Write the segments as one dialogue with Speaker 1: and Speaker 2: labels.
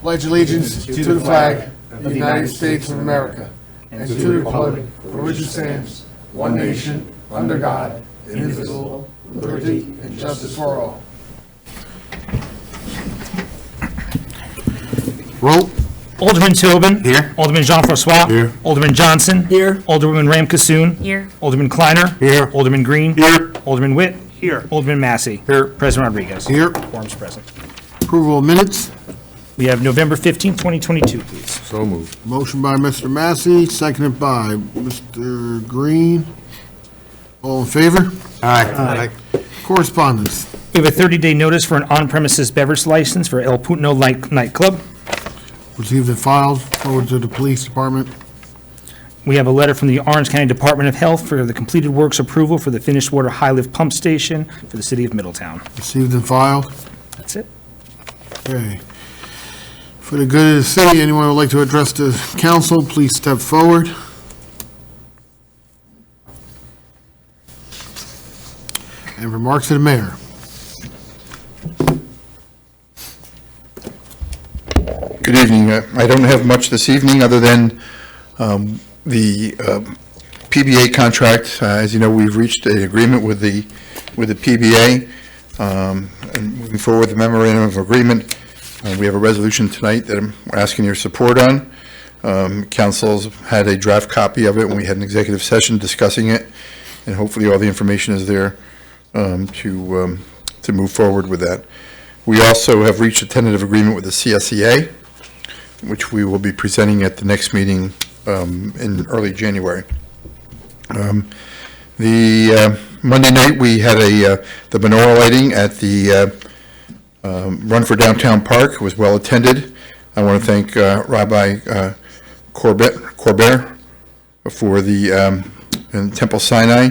Speaker 1: pledge allegiance to the flag of the United States of America and to the republic for which it stands, one nation, under God, indivisible, liberty and justice for all.
Speaker 2: Roll.
Speaker 3: Alderman Tobin.
Speaker 2: Here.
Speaker 3: Alderman Jean-Francois.
Speaker 2: Here.
Speaker 3: Alderman Johnson.
Speaker 2: Here.
Speaker 3: Alderwoman Ram-Kasoon.
Speaker 4: Here.
Speaker 3: Alderman Kleiner.
Speaker 2: Here.
Speaker 3: Alderman Green.
Speaker 2: Here.
Speaker 3: Alderman Witt.
Speaker 4: Here.
Speaker 3: Alderman Massey.
Speaker 2: Here.
Speaker 3: President Rodriguez.
Speaker 2: Here.
Speaker 3: Quorum's present.
Speaker 2: Approval of minutes.
Speaker 3: We have November 15, 2022, please.
Speaker 2: So moved. Motion by Mr. Massey, seconded by Mr. Green. All in favor? Aye. Correspondence.
Speaker 3: We have a 30-day notice for an on-premises beverage license for El Punto nightclub.
Speaker 2: Received and filed, forward to the police department.
Speaker 3: We have a letter from the Orange County Department of Health for the completed works approval for the finished water high lift pump station for the city of Middletown.
Speaker 2: Received and filed.
Speaker 3: That's it.
Speaker 2: Okay. For the good of the city, anyone who would like to address the council, please step forward. And remarks to the mayor.
Speaker 5: Good evening. I don't have much this evening other than the PBA contract. As you know, we've reached an agreement with the PBA, and moving forward with the memorandum of agreement. We have a resolution tonight that I'm asking your support on. Council's had a draft copy of it when we had an executive session discussing it, and hopefully all the information is there to move forward with that. We also have reached a tentative agreement with the CSEA, which we will be presenting at the next meeting in early January. The Monday night we had the menorah lighting at the Run for Downtown Park. It was well attended. I want to thank Rabbi Corbett for and Temple Sinai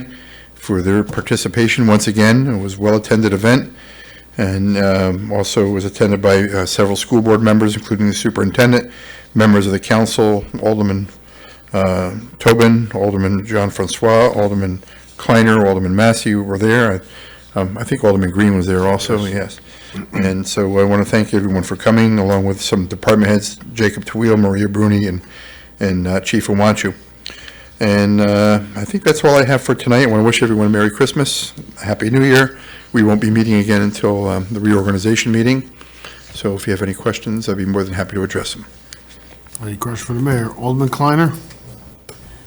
Speaker 5: for their participation once again. It was a well attended event, and also was attended by several school board members, including the superintendent, members of the council, Alderman Tobin, Alderman Jean-Francois, Alderman Kleiner, Alderman Massey were there. I think Alderman Green was there also, yes. And so I want to thank everyone for coming, along with some department heads, Jacob Tawil, Maria Bruni, and Chief Owanchu. And I think that's all I have for tonight. I want to wish everyone a Merry Christmas, a Happy New Year. We won't be meeting again until the reorganization meeting. So if you have any questions, I'd be more than happy to address them.
Speaker 2: Any questions for the mayor? Alderman Kleiner?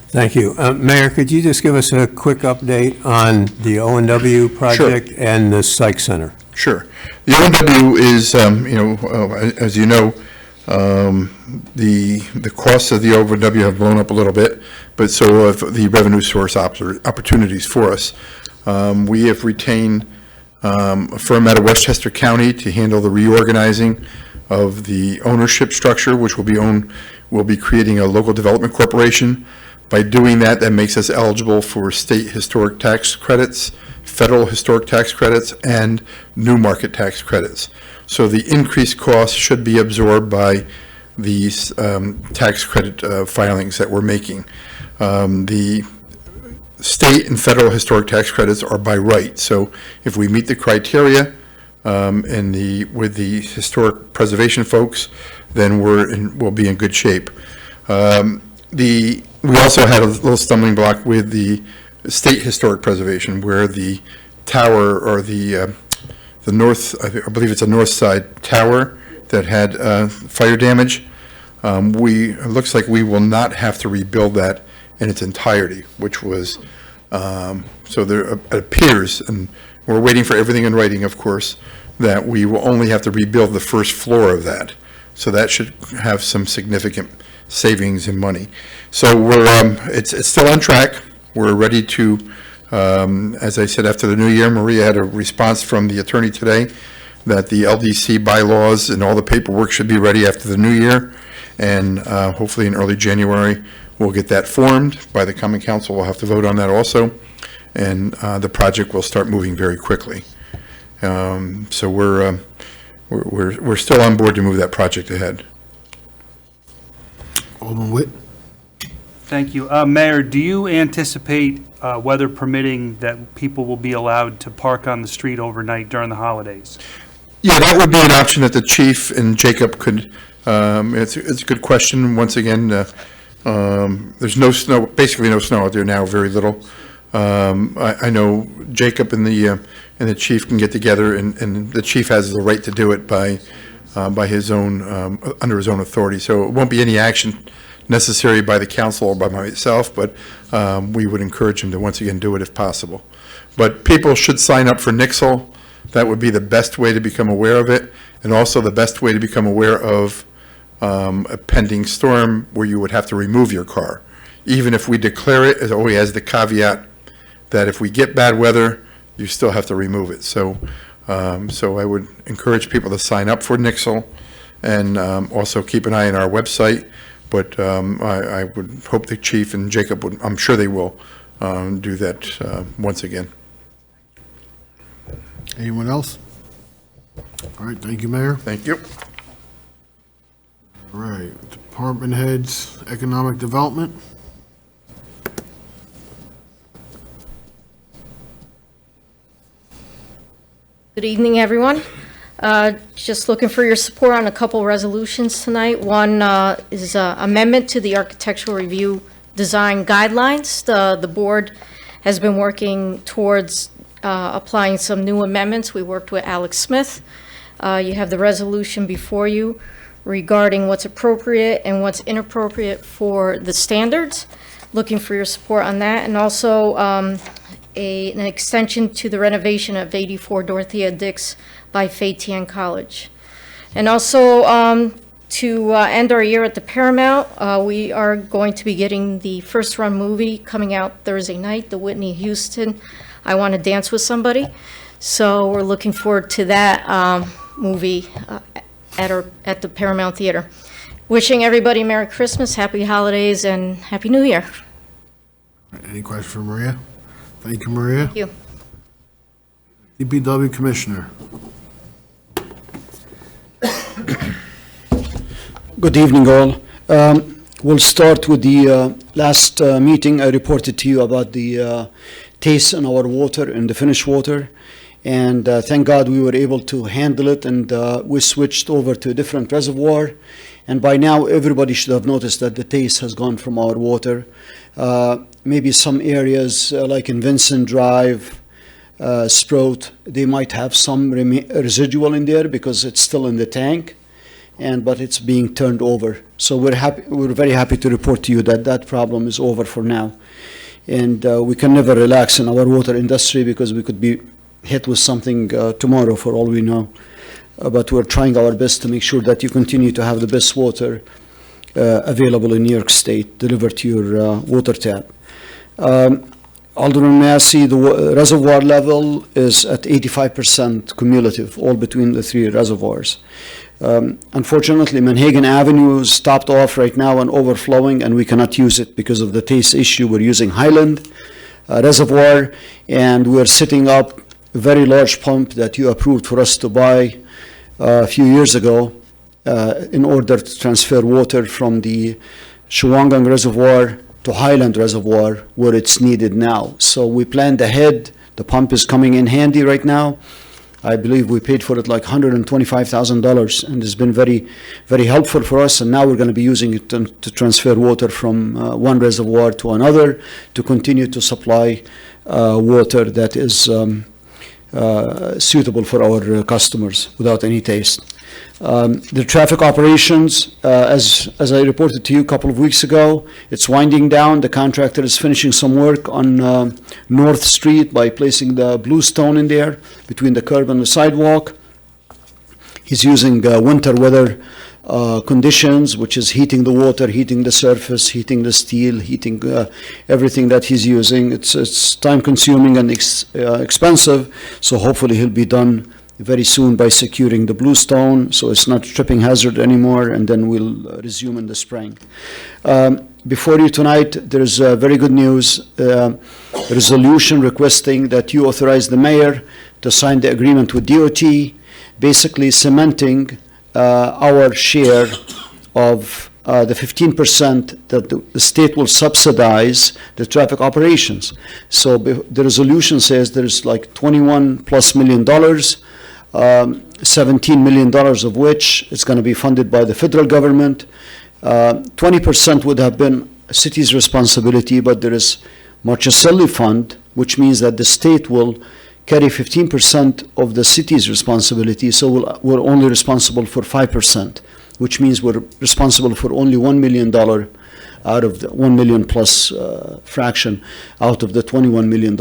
Speaker 6: Thank you. Mayor, could you just give us a quick update on the Onw project and the Psych Center?
Speaker 5: Sure. The Onw is, as you know, the costs of the Onw have blown up a little bit, but so have the revenue source opportunities for us. We have retained a firm out of Westchester County to handle the reorganizing of the ownership structure, which will be creating a local development corporation. By doing that, that makes us eligible for state historic tax credits, federal historic tax credits, and new market tax credits. So the increased costs should be absorbed by these tax credit filings that we're making. The state and federal historic tax credits are by right. So if we meet the criteria with the historic preservation folks, then we'll be in good shape. We also had a little stumbling block with the state historic preservation, where the tower, or the north, I believe it's a north side tower that had fire damage. It looks like we will not have to rebuild that in its entirety, which was, so there it appears, and we're waiting for everything in writing, of course, that we will only have to rebuild the first floor of that. So that should have some significant savings in money. So it's still on track. We're ready to, as I said, after the new year. Maria had a response from the attorney today that the LDC bylaws and all the paperwork should be ready after the new year, and hopefully in early January we'll get that formed by the common council. We'll have to vote on that also, and the project will start moving very quickly. So we're still on board to move that project ahead.
Speaker 2: Alderman Witt?
Speaker 4: Thank you. Mayor, do you anticipate, weather permitting, that people will be allowed to park on the street overnight during the holidays?
Speaker 5: Yeah, that would be an option that the chief and Jacob could, it's a good question. Once again, there's no snow, basically no snow out there now, very little. I know Jacob and the chief can get together, and the chief has the right to do it by his own, under his own authority. So it won't be any action necessary by the council or by myself, but we would encourage him to once again do it if possible. But people should sign up for Nixle. That would be the best way to become aware of it, and also the best way to become aware of a pending storm where you would have to remove your car. Even if we declare it, it always has the caveat that if we get bad weather, you still have to remove it. So, so I would encourage people to sign up for Nixle, and also keep an eye on our website. But I would hope the chief and Jacob would, I'm sure they will do that once again.
Speaker 2: Anyone else? All right, thank you, Mayor.
Speaker 5: Thank you.
Speaker 2: All right, department heads, economic development.
Speaker 7: Good evening, everyone. Just looking for your support on a couple resolutions tonight. One is amendment to the architectural review design guidelines. The board has been working towards applying some new amendments. We worked with Alex Smith. You have the resolution before you regarding what's appropriate and what's inappropriate for the standards. Looking for your support on that. And also an extension to the renovation of 84 Dorothea Dix by Fay Tien College. And also to end our year at the Paramount, we are going to be getting the first run movie coming out Thursday night, the Whitney Houston I Want to Dance with Somebody. So we're looking forward to that movie at the Paramount Theater. Wishing everybody Merry Christmas, Happy Holidays, and Happy New Year.
Speaker 2: Any questions for Maria? Thank you, Maria.
Speaker 7: Thank you.
Speaker 2: DPW Commissioner.
Speaker 8: Good evening, all. We'll start with the last meeting. I reported to you about the taste in our water, in the finished water. And thank God we were able to handle it, and we switched over to a different reservoir. And by now, everybody should have noticed that the taste has gone from our water. Maybe some areas, like in Vincent Drive, Sprout, they might have some residual in there because it's still in the tank, but it's being turned over. So we're very happy to report to you that that problem is over for now. And we can never relax in our water industry because we could be hit with something tomorrow for all we know. But we're trying our best to make sure that you continue to have the best water available in New York State delivered to your water tap. Alderman Massey, the reservoir level is at 85% cumulative, all between the three reservoirs. Unfortunately, Manhagan Avenue is stopped off right now and overflowing, and we cannot use it because of the taste issue. We're using Highland Reservoir, and we're setting up a very large pump that you approved for us to buy a few years ago in order to transfer water from the Shuwangang Reservoir to Highland Reservoir where it's needed now. So we planned ahead. The pump is coming in handy right now. I believe we paid for it like $125,000, and it's been very, very helpful for us. And now we're going to be using it to transfer water from one reservoir to another to continue to supply water that is suitable for our customers without any taste. The traffic operations, as I reported to you a couple of weeks ago, it's winding down. The contractor is finishing some work on North Street by placing the blue stone in there between the curb and the sidewalk. He's using winter weather conditions, which is heating the water, heating the surface, heating the steel, heating everything that he's using. It's time-consuming and expensive, so hopefully he'll be done very soon by securing the blue stone, so it's not a tripping hazard anymore, and then we'll resume in the spring. Before you tonight, there's very good news. A resolution requesting that you authorize the mayor to sign the agreement with DOT, basically cementing our share of the 15% that the state will subsidize the traffic operations. So the resolution says there's like $21+ million. $17 million of which is going to be funded by the federal government. 20% would have been city's responsibility, but there is Marchicelli Fund, which means that the state will carry 15% of the city's responsibility, so we're only responsible for 5%, which means we're responsible for only $1 million out of the 1 million plus fraction out of the $21 million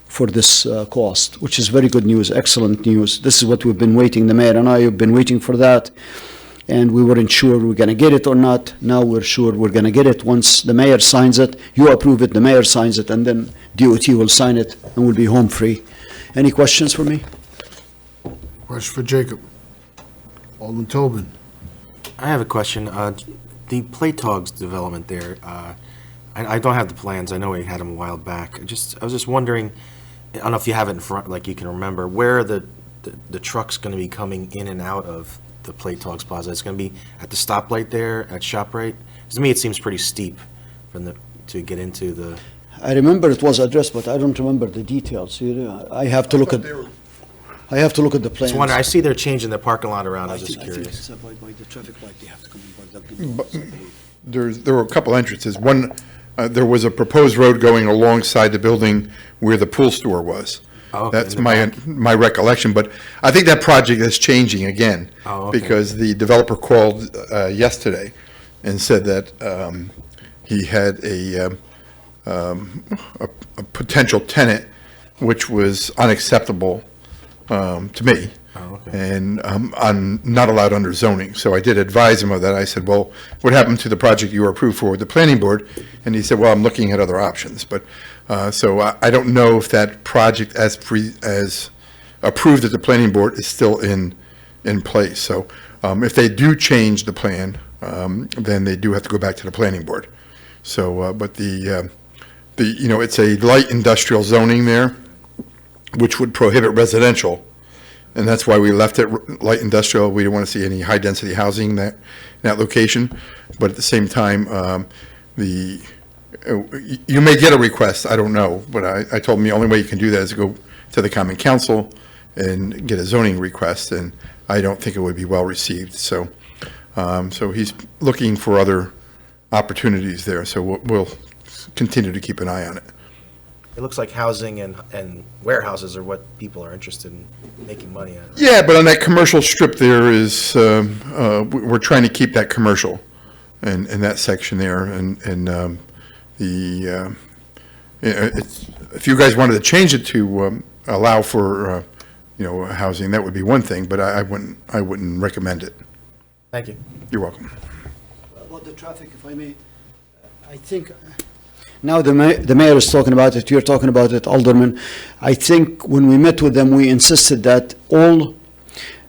Speaker 8: for this cost, which is very good news, excellent news. This is what we've been waiting, the mayor and I have been waiting for that, and we weren't sure we're going to get it or not. Now we're sure we're going to get it once the mayor signs it, you approve it, the mayor signs it, and then DOT will sign it, and we'll be home free. Any questions for me?
Speaker 2: Question for Jacob. Alderman Tobin.
Speaker 9: I have a question. The Playtogs development there, I don't have the plans. I know we had them a while back. I was just wondering, I don't know if you have it in front, like you can remember, where are the trucks going to be coming in and out of the Playtogs Plaza? It's going to be at the stoplight there at ShopRite? Because to me, it seems pretty steep to get into the...
Speaker 8: I remember it was addressed, but I don't remember the details. I have to look at the plans.
Speaker 9: Just wonder, I see they're changing the parking lot around. I was just curious.
Speaker 8: By the traffic light, they have to come in by the...
Speaker 5: There were a couple entrances. One, there was a proposed road going alongside the building where the pool store was.
Speaker 9: Oh, okay,
Speaker 5: That's
Speaker 9: in the
Speaker 5: my recollection, but I think that project is changing again.
Speaker 9: Oh, okay.
Speaker 5: Because the developer called yesterday and said that he had a potential tenant, which was unacceptable to me.
Speaker 9: Oh, okay.
Speaker 5: And I'm not allowed under zoning. So I did advise him of that. I said, well, what happened to the project you were approved for with the planning board? And he said, well, I'm looking at other options. But, so I don't know if that project as approved at the planning board is still in place. So if they do change the plan, then they do have to go back to the planning board. So, but it's a light industrial zoning there, which would prohibit residential. And that's why we left it light industrial. We didn't want to see any high-density housing in that location. But at the same time, you may get a request, I don't know. But I told him the only way you can do that is to go to the Common Council and get a zoning request, and I don't think it would be well-received. So he's looking for other opportunities there. So we'll continue to keep an eye on it.
Speaker 9: It looks like housing and warehouses are what people are interested in making money at.
Speaker 5: Yeah, but on that commercial strip there is, we're trying to keep that commercial in that section there. And if you guys wanted to change it to allow for, housing, that would be one thing, but I wouldn't recommend it.
Speaker 9: Thank you.
Speaker 5: You're welcome.
Speaker 8: About the traffic, if I may, I think, now the mayor is talking about it, you're talking about it, Alderman. I think when we met with them, we insisted that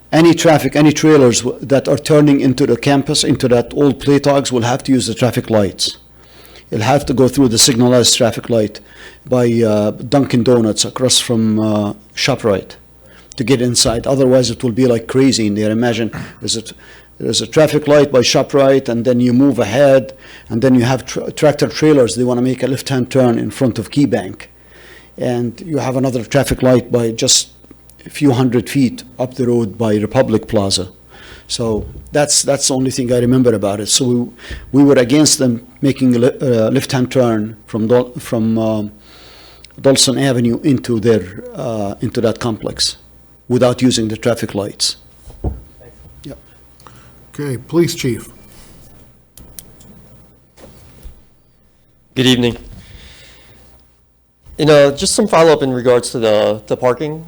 Speaker 8: any traffic, any trailers that are turning into the campus, into that old Playtogs, will have to use the traffic lights. It'll have to go through the signalized traffic light by Dunkin' Donuts across from ShopRite to get inside. Otherwise, it will be like crazy in there. Imagine there's a traffic light by ShopRite, and then you move ahead, and then you have tractor trailers. They want to make a left-hand turn in front of Key Bank. And you have another traffic light by just a few hundred feet up the road by Republic Plaza. So that's the only thing I remember about it. So we were against them making a left-hand turn from Dawson Avenue into that complex without using the traffic lights.
Speaker 2: Okay, Police Chief.
Speaker 10: Good evening. Just some follow-up in regards to the parking.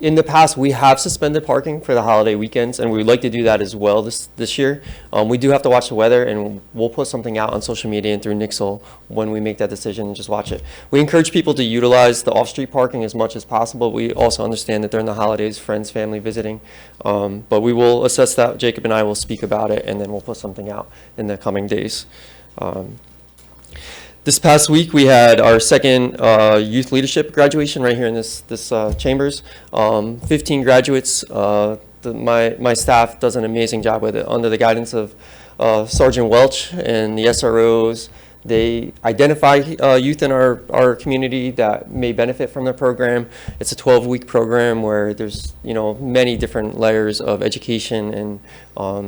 Speaker 10: In the past, we have suspended parking for the holiday weekends, and we would like to do that as well this year. We do have to watch the weather, and we'll put something out on social media and through Nixle when we make that decision, and just watch it. We encourage people to utilize the off-street parking as much as possible. We also understand that during the holidays, friends, family visiting. But we will assess that. Jacob and I will speak about it, and then we'll put something out in the coming days. This past week, we had our second youth leadership graduation right here in this chambers. 15 graduates. My staff does an amazing job with it under the guidance of Sergeant Welch and the SROs, They identify youth in our community that may benefit from the program. It's a 12-week program where there's, many different layers of education and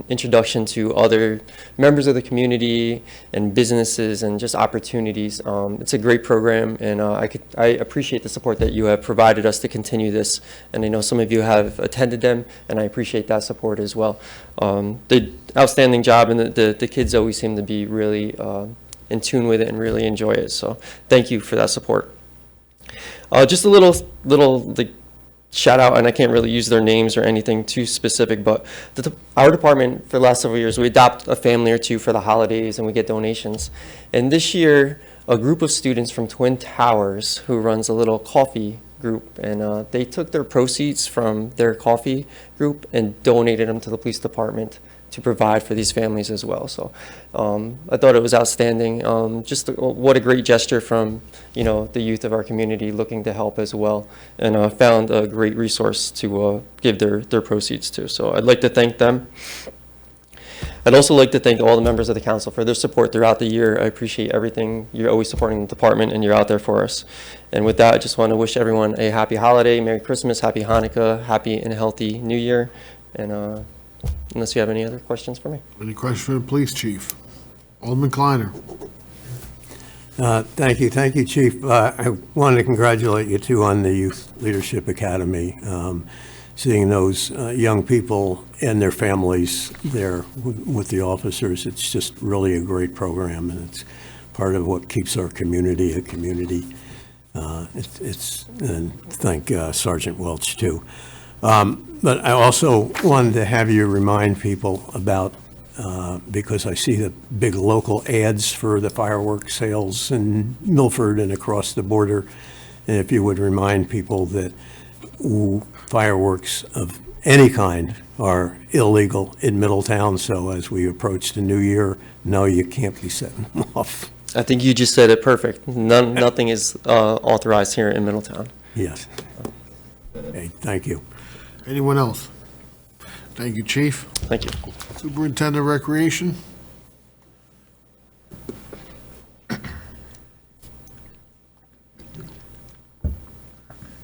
Speaker 10: introduction to other members of the community and businesses and just opportunities. It's a great program, and I appreciate the support that you have provided us to continue this. And I know some of you have attended them, and I appreciate that support as well. The outstanding job, and the kids always seem to be really in tune with it and really enjoy it. So thank you for that support. Just a little shout out, and I can't really use their names or anything too specific, but our department for the last several years, we adopt a family or two for the holidays and we get donations. And this year, a group of students from Twin Towers who runs a little coffee group, and they took their proceeds from their coffee group and donated them to the police department to provide for these families as well. So I thought it was outstanding. What a great gesture from the youth of our community looking to help as well, and found a great resource to give their proceeds to. So I'd like to thank them. I'd also like to thank all the members of the council for their support throughout the year. I appreciate everything. You're always supporting the department, and you're out there for us. And with that, I just want to wish everyone a happy holiday, Merry Christmas, Happy Hanukkah, Happy and Healthy New Year. And unless you have any other questions for me.
Speaker 2: Any questions for the police chief? Alderman Kleiner.
Speaker 6: Thank you, Chief. I wanted to congratulate you, too, on the Youth Leadership Academy. Seeing those young people and their families there with the officers, it's just really a great program, and it's part of what keeps our community a community. And thank Sergeant Welch, too. But I also wanted to have you remind people about, because I see the big local ads for the fireworks sales in Milford and across the border, and if you would remind people that fireworks of any kind are illegal in Middletown, so as we approach the new year, no, you can't be setting them off.
Speaker 10: I think you just said it perfect. Nothing is authorized here in Middletown.
Speaker 6: Yes. Okay, thank you.
Speaker 2: Anyone else? Thank you, Chief.
Speaker 10: Thank you.
Speaker 2: Superintendent of Recreation.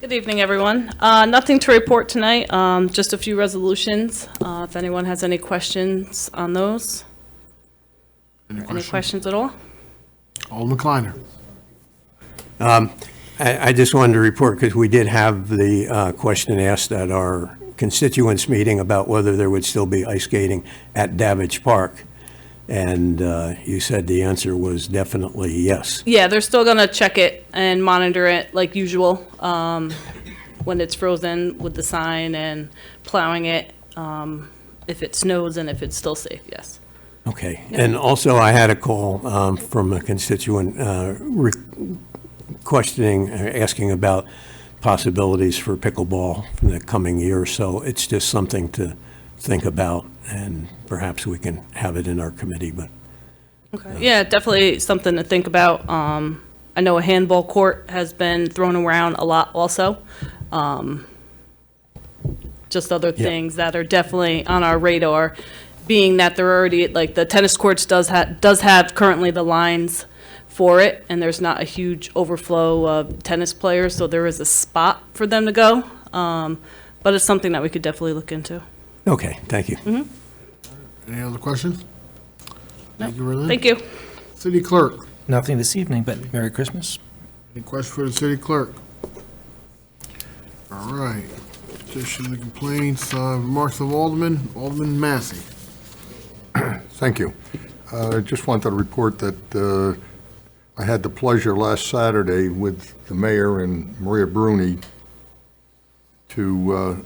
Speaker 11: Good evening, everyone. Nothing to report tonight, just a few resolutions. If anyone has any questions on those. Any questions at all?
Speaker 2: Alderman Kleiner.
Speaker 6: I just wanted to report, because we did have the question asked at our constituents meeting about whether there would still be ice skating at Davidge Park. And you said the answer was definitely yes.
Speaker 11: Yeah, they're still gonna check it and monitor it like usual when it's frozen with the sign and plowing it, if it snows and if it's still safe, yes.
Speaker 6: Okay. And also, I had a call from a constituent asking about possibilities for pickleball for the coming year. So it's just something to think about, and perhaps we can have it in our committee, but.
Speaker 11: Okay. Yeah, definitely something to think about. I know a handball court has been thrown around a lot also. Just other things that are definitely on our radar, being that they're already, like the tennis courts does have currently the lines for it, and there's not a huge overflow of tennis players, so there is a spot for them to go. But it's something that we could definitely look into.
Speaker 6: Okay, thank you.
Speaker 2: Any other questions? Thank you, Renee.
Speaker 11: Thank you.
Speaker 2: City Clerk.
Speaker 3: Nothing this evening, but Merry Christmas.
Speaker 2: Any questions for the City Clerk? All right. Petition and complaints, remarks of Alderman Massey.
Speaker 12: Thank you. I just wanted to report that I had the pleasure last Saturday with the mayor and Maria Bruni to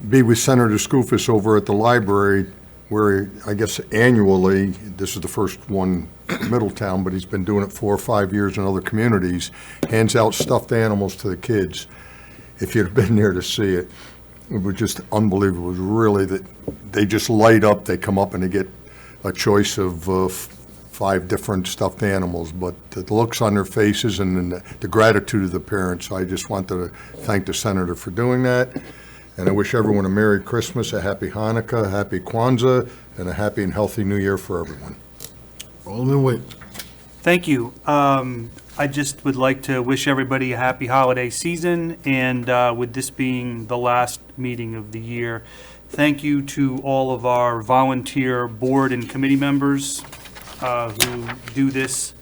Speaker 12: be with Senator Skoufis over at the library, where I guess annually, this is the first one in Middletown, but he's been doing it 4 or 5 years in other communities, hands out stuffed animals to the kids. If you'd have been there to see it, it was just unbelievable. It was really that they just light up. They come up and they get a choice of 5 different stuffed animals, but the looks on their faces and the gratitude of the parents, I just wanted to thank the senator for doing that. And I wish everyone a Merry Christmas, a Happy Hanukkah, a Happy Kwanzaa, and a happy and healthy New Year for everyone.
Speaker 2: Alderman Witt.
Speaker 4: Thank you. I just would like to wish everybody a happy holiday season, and with this being the last meeting of the year, thank you to all of our volunteer board and committee members who do this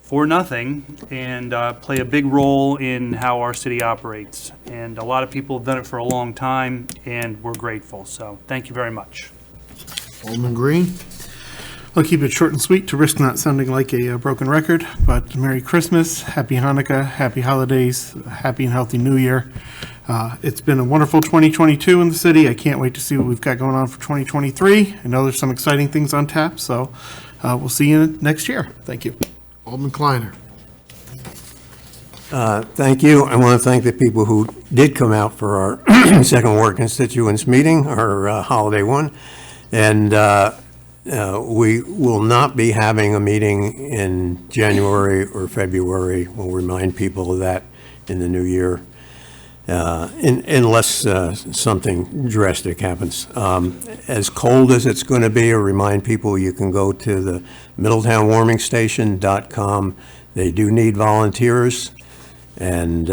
Speaker 4: for nothing and play a big role in how our city operates. And a lot of people have done it for a long time, and we're grateful. So thank you very much.
Speaker 2: Alderman Green.
Speaker 13: I'll keep it short and sweet to risk not sounding like a broken record, but Merry Christmas, Happy Hanukkah, Happy Holidays, Happy and Healthy New Year. It's been a wonderful 2022 in the city. I can't wait to see what we've got going on for 2023. I know there's some exciting things on tap, so we'll see you next year. Thank you.
Speaker 2: Alderman Kleiner.
Speaker 6: Thank you. I want to thank the people who did come out for our second ward constituents meeting, our holiday one. And we will not be having a meeting in January or February. We'll remind people of that in the new year, unless something drastic happens. As cold as it's going to be, I remind people you can go to the MiddletownWarmingStation.com. They do need volunteers, and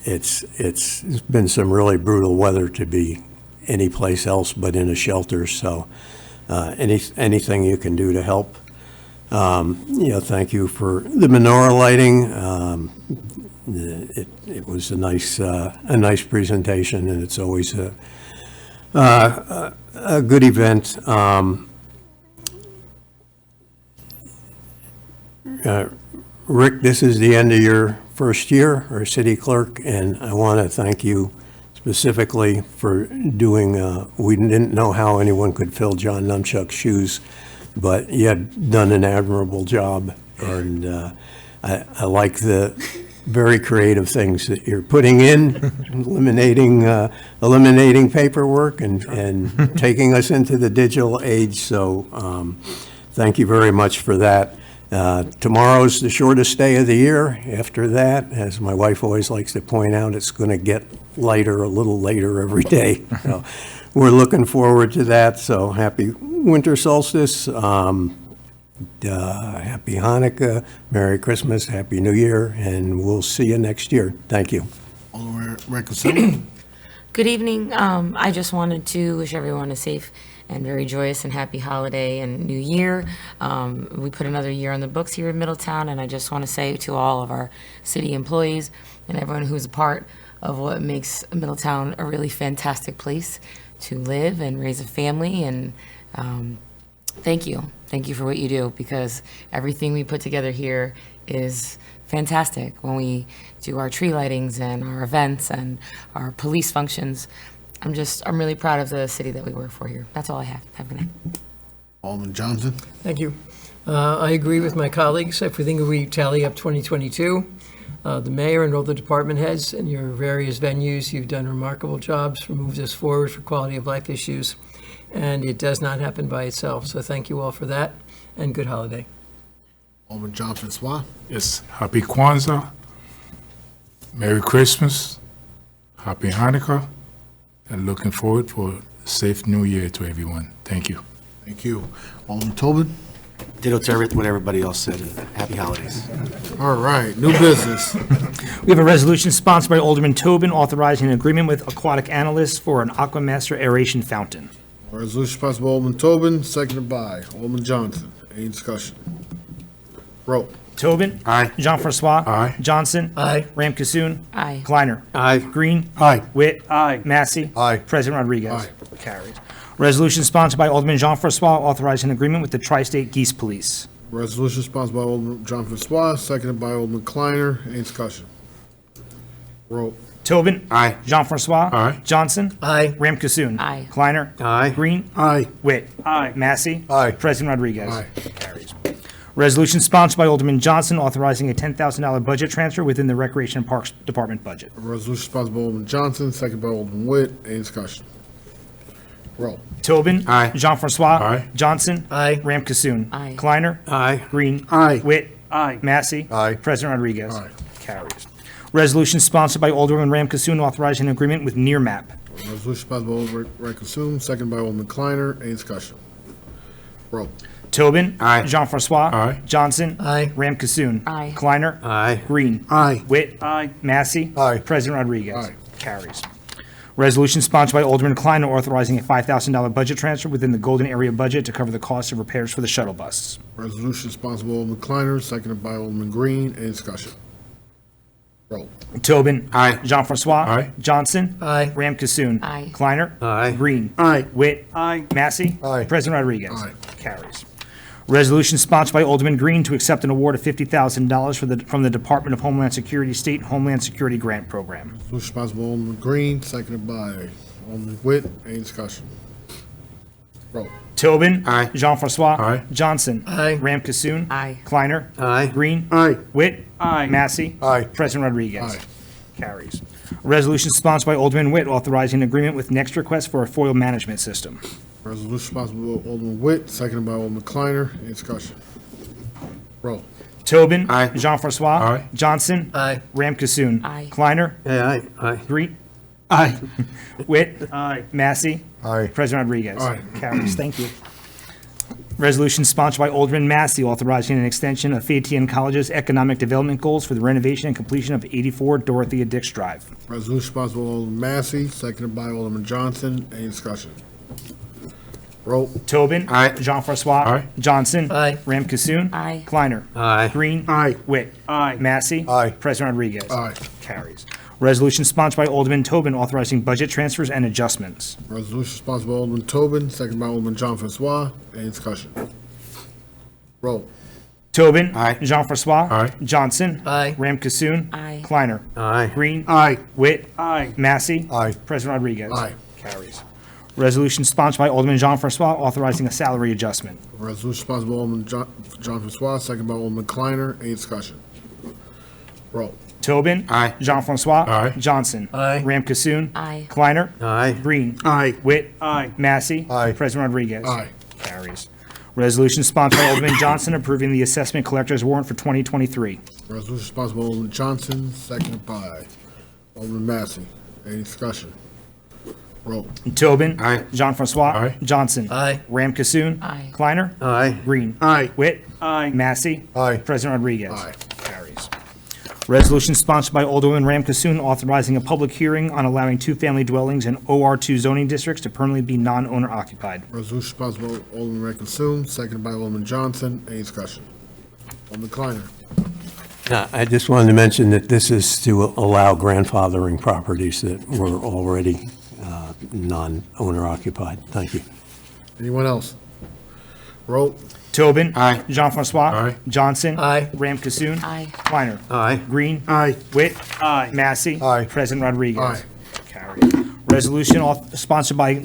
Speaker 6: it's been some really brutal weather to be anyplace else but in a shelter, so anything you can do to help. Thank you for the menorah lighting. It was a nice presentation, and it's always a good event. Rick, this is the end of your first year as city clerk, and I want to thank you specifically for doing, we didn't know how anyone could fill John Numchuck's shoes, but you had done an admirable job, and I like the very creative things that you're putting in, eliminating paperwork and taking us into the digital age, so thank you very much for that. Tomorrow's the shortest day of the year. After that, as my wife always likes to point out, it's going to get lighter a little later every day. So we're looking forward to that. So happy winter solstice, happy Hanukkah, Merry Christmas, Happy New Year, and we'll see you next year. Thank you.
Speaker 2: Alderman Rankine.
Speaker 14: Good evening. I just wanted to wish everyone a safe and very joyous and happy holiday and new year. We put another year on the books here in Middletown, and I just want to say to all of our city employees and everyone who's a part of what makes Middletown a really fantastic place to live and raise a family, and thank you. Thank you for what you do, because everything we put together here is fantastic. When we do our tree lightings and our events and our police functions, I'm really proud of the city that we work for here. That's all I have. Have a good night.
Speaker 2: Alderman Johnson.
Speaker 15: Thank you. I agree with my colleagues. If we think we tally up 2022, the mayor and all the department heads and your various venues, you've done remarkable jobs, moved us forward for quality of life issues, and it does not happen by itself. So thank you all for that, and good holiday.
Speaker 2: Alderman John Francois.
Speaker 16: Yes, happy Kwanzaa, Merry Christmas, Happy Hanukkah, and looking forward for a safe new year to everyone. Thank you.
Speaker 2: Thank you. Alderman Tobin.
Speaker 9: Ditto to what everybody else said, and happy holidays.
Speaker 2: All right, new business.
Speaker 3: We have a resolution sponsored by Alderman Tobin authorizing an agreement with Aquatic Analysts for an Aquamaster aeration fountain.
Speaker 2: Resolution sponsored by Alderman Tobin, seconded by Alderman Johnson. Any discussion? Roll.
Speaker 3: Tobin.
Speaker 9: Aye.
Speaker 3: Jean Francois.
Speaker 16: Aye.
Speaker 3: Johnson.
Speaker 15: Aye.
Speaker 3: Ram Kasoon.
Speaker 14: Aye.
Speaker 3: Kleiner.
Speaker 6: Aye.
Speaker 3: Green.
Speaker 2: Aye.
Speaker 3: Witt.
Speaker 4: Aye.
Speaker 3: Massey.
Speaker 12: Aye.
Speaker 3: President Rodriguez.
Speaker 2: Aye.
Speaker 3: Carries. Resolution sponsored by Alderman Jean Francois authorizing an agreement with the Tri-State Geese Police.
Speaker 2: Resolution sponsored by Alderman John Francois, seconded by Alderman Kleiner. Any discussion? Roll.
Speaker 3: Tobin.
Speaker 9: Aye.
Speaker 3: Jean Francois.
Speaker 16: Aye.
Speaker 3: Johnson.
Speaker 15: Aye.
Speaker 3: Ram Kasoon.
Speaker 14: Aye.
Speaker 3: Kleiner.
Speaker 6: Aye.
Speaker 3: Green.
Speaker 2: Aye.
Speaker 3: Witt.
Speaker 4: Aye.
Speaker 3: Massey.
Speaker 12: Aye.
Speaker 3: President Rodriguez.
Speaker 2: Aye.
Speaker 3: Carries. Resolution sponsored by Alderman Johnson authorizing a $10,000 budget transfer within the Recreation and Parks Department budget.
Speaker 2: Resolution sponsored by Alderman Johnson, seconded by Alderman Witt. Any discussion? Roll.
Speaker 3: Tobin.
Speaker 9: Aye.
Speaker 3: Jean Francois.
Speaker 16: Aye.
Speaker 3: Johnson.
Speaker 15: Aye.
Speaker 3: Ram Kasoon.
Speaker 14: Aye.
Speaker 3: Kleiner.
Speaker 6: Aye.
Speaker 3: Green.
Speaker 2: Aye.
Speaker 3: Witt.
Speaker 4: Aye.
Speaker 3: Massey.
Speaker 12: Aye.
Speaker 3: President Rodriguez.
Speaker 2: Aye.
Speaker 3: Carries. Resolution sponsored by Alderman Ram Kasoon authorizing an agreement with Nearmap.
Speaker 2: Resolution sponsored by Alderman Rankine, seconded by Alderman Kleiner. Any discussion? Roll.
Speaker 3: Tobin.
Speaker 9: Aye.
Speaker 3: Jean-Francois.
Speaker 16: Aye.
Speaker 3: Johnson.
Speaker 15: Aye.
Speaker 3: Ram Kasoon.
Speaker 14: Aye.
Speaker 3: Kleiner.
Speaker 6: Aye.
Speaker 3: Green.
Speaker 13: Aye.
Speaker 3: Witt.
Speaker 4: Aye.
Speaker 3: Massey.
Speaker 12: Aye.
Speaker 3: President Rodriguez.
Speaker 2: Aye.
Speaker 3: Carries. Resolution sponsored by Alderman Kleiner authorizing a $5,000 budget transfer within the Golden Area budget to cover the cost of repairs for the shuttle bus.
Speaker 2: Resolution sponsored by Alderman Kleiner, seconded by Alderman Green. Any discussion? Roll.
Speaker 3: Tobin.
Speaker 9: Aye.
Speaker 3: Jean-Francois.
Speaker 16: Aye.
Speaker 3: Johnson.
Speaker 15: Aye.
Speaker 3: Ram Kasoon.
Speaker 14: Aye.
Speaker 3: Kleiner.
Speaker 6: Aye.
Speaker 3: Green.
Speaker 13: Aye.
Speaker 3: Witt.
Speaker 4: Aye.
Speaker 3: Massey.
Speaker 12: Aye.
Speaker 3: President Rodriguez.
Speaker 2: Aye.
Speaker 3: Carries. Resolution sponsored by Alderman Green to accept an award of $50,000 from the Department of Homeland Security State Homeland Security Grant Program.
Speaker 2: Resolution sponsored by Alderman Green, seconded by Alderman Witt. Any discussion? Roll.
Speaker 3: Tobin.
Speaker 9: Aye.
Speaker 3: Jean-Francois.
Speaker 16: Aye.
Speaker 3: Johnson.
Speaker 15: Aye.
Speaker 3: Ram Kasoon.
Speaker 14: Aye.
Speaker 3: Kleiner.
Speaker 6: Aye.
Speaker 3: Green.
Speaker 13: Aye.
Speaker 3: Witt.
Speaker 4: Aye.
Speaker 3: Massey.
Speaker 12: Aye.
Speaker 3: President Rodriguez.
Speaker 2: Aye.
Speaker 3: Carries. Resolution sponsored by Alderman Witt authorizing an agreement with Next Request for a FOIL management system.
Speaker 2: Resolution sponsored by Alderman Witt, seconded by Alderman Kleiner. Any discussion? Roll.
Speaker 3: Tobin.
Speaker 9: Aye.
Speaker 3: Jean-Francois.
Speaker 16: Aye.
Speaker 3: Johnson.
Speaker 15: Aye.
Speaker 3: Ram Kasoon.
Speaker 14: Aye.
Speaker 3: Kleiner.
Speaker 6: Aye. Aye.
Speaker 3: Green.
Speaker 13: Aye.
Speaker 3: Witt.
Speaker 4: Aye.
Speaker 3: Massey.
Speaker 12: Aye.
Speaker 3: President Rodriguez.
Speaker 2: Aye.
Speaker 3: Carries. Thank you. Resolution sponsored by Alderman Massey authorizing an extension of Fayettean College's economic development goals for the renovation and completion of 84 Dorothea Dix Drive.
Speaker 2: Resolution sponsored by Alderman Massey, seconded by Alderman Johnson. Any discussion? Roll.
Speaker 3: Tobin.
Speaker 9: Aye.
Speaker 3: Jean-Francois.
Speaker 16: Aye.
Speaker 3: Johnson.
Speaker 15: Aye.
Speaker 3: Ram Kasoon.
Speaker 14: Aye.
Speaker 3: Kleiner.
Speaker 6: Aye.
Speaker 3: Green.
Speaker 13: Aye.
Speaker 3: Witt.
Speaker 4: Aye.
Speaker 3: Massey.
Speaker 12: Aye.
Speaker 3: President Rodriguez.
Speaker 2: Aye.
Speaker 3: Carries. Resolution sponsored by Alderman Tobin authorizing budget transfers and adjustments.
Speaker 2: Resolution sponsored by Alderman Tobin, seconded by Alderman Jean-Francois. Any discussion? Roll.
Speaker 3: Tobin.
Speaker 9: Aye.
Speaker 3: Jean-Francois.
Speaker 16: Aye.
Speaker 3: Johnson.
Speaker 15: Aye.
Speaker 3: Ram Kasoon.
Speaker 14: Aye.
Speaker 3: Kleiner.
Speaker 6: Aye.
Speaker 3: Green.
Speaker 13: Aye.
Speaker 3: Witt.
Speaker 4: Aye.
Speaker 3: Massey.
Speaker 12: Aye.
Speaker 3: President Rodriguez.
Speaker 2: Aye.
Speaker 3: Carries. Resolution sponsored by Alderman Jean-Francois authorizing a salary adjustment.
Speaker 2: Resolution sponsored by Alderman Jean-Francois, seconded by Alderman Kleiner. Any discussion? Roll.
Speaker 3: Tobin.
Speaker 9: Aye.
Speaker 3: Jean-Francois.
Speaker 16: Aye.
Speaker 3: Johnson.
Speaker 15: Aye.
Speaker 3: Ram Kasoon.
Speaker 14: Aye.
Speaker 3: Kleiner.
Speaker 6: Aye.
Speaker 3: Green.
Speaker 13: Aye.
Speaker 3: Witt.
Speaker 4: Aye.
Speaker 3: Massey.
Speaker 12: Aye.
Speaker 3: President Rodriguez.
Speaker 2: Aye.
Speaker 3: Carries. Resolution sponsored by Alderman Johnson approving the assessment collector's warrant for 2023.
Speaker 2: Resolution sponsored by Alderman Johnson, seconded by Alderman Massey. Any discussion? Roll.
Speaker 3: Tobin.
Speaker 9: Aye.
Speaker 3: Jean-Francois.
Speaker 16: Aye.
Speaker 3: Johnson.
Speaker 15: Aye.
Speaker 3: Ram Kasoon.
Speaker 14: Aye.
Speaker 3: Kleiner.
Speaker 6: Aye.
Speaker 3: Green.
Speaker 13: Aye.
Speaker 3: Witt.
Speaker 4: Aye.
Speaker 3: Massey.
Speaker 12: Aye.
Speaker 3: President Rodriguez.
Speaker 2: Aye.
Speaker 3: Carries. Resolution sponsored by Alderman Ram Kasoon authorizing a public hearing on allowing two-family dwellings in OR2 zoning districts to permanently be non-owner occupied.
Speaker 2: Resolution sponsored by Alderman Rankin-Soon, seconded by Alderman Johnson. Any discussion? Alderman Kleiner.
Speaker 6: I just wanted to mention that this is to allow grandfathering properties that were already non-owner occupied. Thank you.
Speaker 2: Anyone else? Roll.
Speaker 3: Tobin.
Speaker 9: Aye.
Speaker 3: Jean-Francois.
Speaker 16: Aye.
Speaker 3: Johnson.
Speaker 15: Aye.
Speaker 3: Ram Kasoon.
Speaker 14: Aye.
Speaker 3: Kleiner.
Speaker 6: Aye.
Speaker 3: Green.
Speaker 13: Aye.
Speaker 3: Witt.
Speaker 4: Aye.
Speaker 3: Massey.
Speaker 12: Aye.
Speaker 3: President Rodriguez.
Speaker 2: Aye.
Speaker 3: Carried. Resolution sponsored by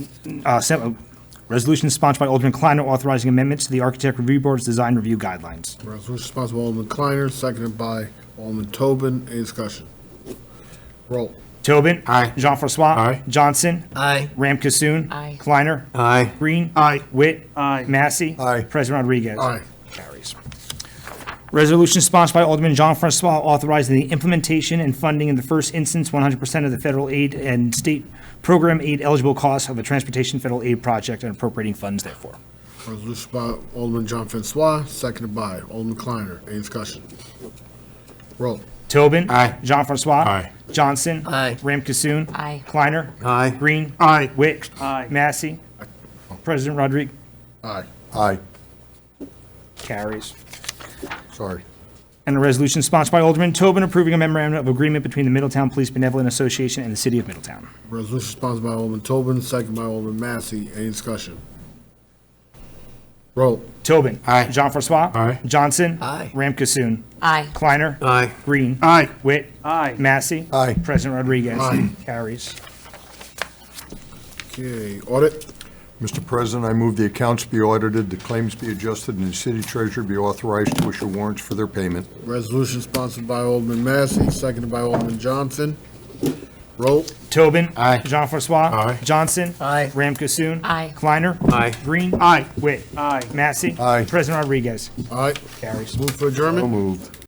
Speaker 3: Alderman Kleiner authorizing amendments to the Architect Review Board's design review guidelines.
Speaker 2: Resolution sponsored by Alderman Kleiner, seconded by Alderman Tobin. Any discussion? Roll.
Speaker 3: Tobin.
Speaker 9: Aye.
Speaker 3: Jean-Francois.
Speaker 16: Aye.
Speaker 3: Johnson.
Speaker 15: Aye.
Speaker 3: Ram Kasoon.
Speaker 14: Aye.
Speaker 3: Kleiner.
Speaker 6: Aye.
Speaker 3: Green.
Speaker 13: Aye.
Speaker 3: Witt.
Speaker 4: Aye.
Speaker 3: Massey.
Speaker 12: Aye.
Speaker 3: President Rodriguez.
Speaker 2: Aye.
Speaker 3: Carries. Resolution sponsored by Alderman Jean-Francois authorizing the implementation and funding in the first instance 100% of the federal aid and state program aid eligible costs of a transportation federal aid project and appropriating funds therefore.
Speaker 2: Resolution by Alderman Jean-Francois, seconded by Alderman Kleiner. Any discussion? Roll.
Speaker 3: Tobin.
Speaker 9: Aye.
Speaker 3: Jean-Francois.
Speaker 16: Aye.
Speaker 3: Johnson.
Speaker 15: Aye.
Speaker 3: Ram Kasoon.
Speaker 14: Aye.
Speaker 3: Kleiner.
Speaker 6: Aye.
Speaker 3: Green.
Speaker 13: Aye.
Speaker 3: Witt.
Speaker 4: Aye.
Speaker 3: Massey. President Rodriguez.
Speaker 2: Aye.
Speaker 12: Aye.
Speaker 3: Carries.
Speaker 12: Sorry.
Speaker 3: And a resolution sponsored by Alderman Tobin approving a memorandum of agreement between the Middletown Police Benevolent Association and the City of Middletown.
Speaker 2: Resolution sponsored by Alderman Tobin, seconded by Alderman Massey. Any discussion? Roll.
Speaker 3: Tobin.
Speaker 9: Aye.
Speaker 3: Jean-Francois.
Speaker 16: Aye.
Speaker 3: Johnson.
Speaker 15: Aye.
Speaker 3: Ram Kasoon.
Speaker 14: Aye.
Speaker 3: Kleiner.
Speaker 6: Aye.
Speaker 3: Green.
Speaker 13: Aye.
Speaker 3: Witt.
Speaker 4: Aye.
Speaker 3: Massey.
Speaker 12: Aye.
Speaker 3: President Rodriguez.
Speaker 2: Aye.
Speaker 3: Carries.
Speaker 2: Okay, audit.
Speaker 12: Mr. President, I move the accounts be audited, the claims be adjusted, and the city treasurer be authorized to issue warrants for their payment.
Speaker 2: Resolution sponsored by Alderman Massey, seconded by Alderman Johnson. Roll.
Speaker 3: Tobin.
Speaker 9: Aye.
Speaker 3: Jean-Francois.
Speaker 16: Aye.
Speaker 3: Johnson.
Speaker 15: Aye.
Speaker 3: Ram Kasoon.
Speaker 14: Aye.
Speaker 3: Kleiner.
Speaker 6: Aye.
Speaker 3: Green.
Speaker 13: Aye.
Speaker 3: Witt.
Speaker 4: Aye.
Speaker 3: Massey.
Speaker 12: Aye.
Speaker 3: President Rodriguez.
Speaker 2: Aye.
Speaker 3: Carries.
Speaker 2: Move for
Speaker 12: So
Speaker 2: adjournment.
Speaker 12: moved.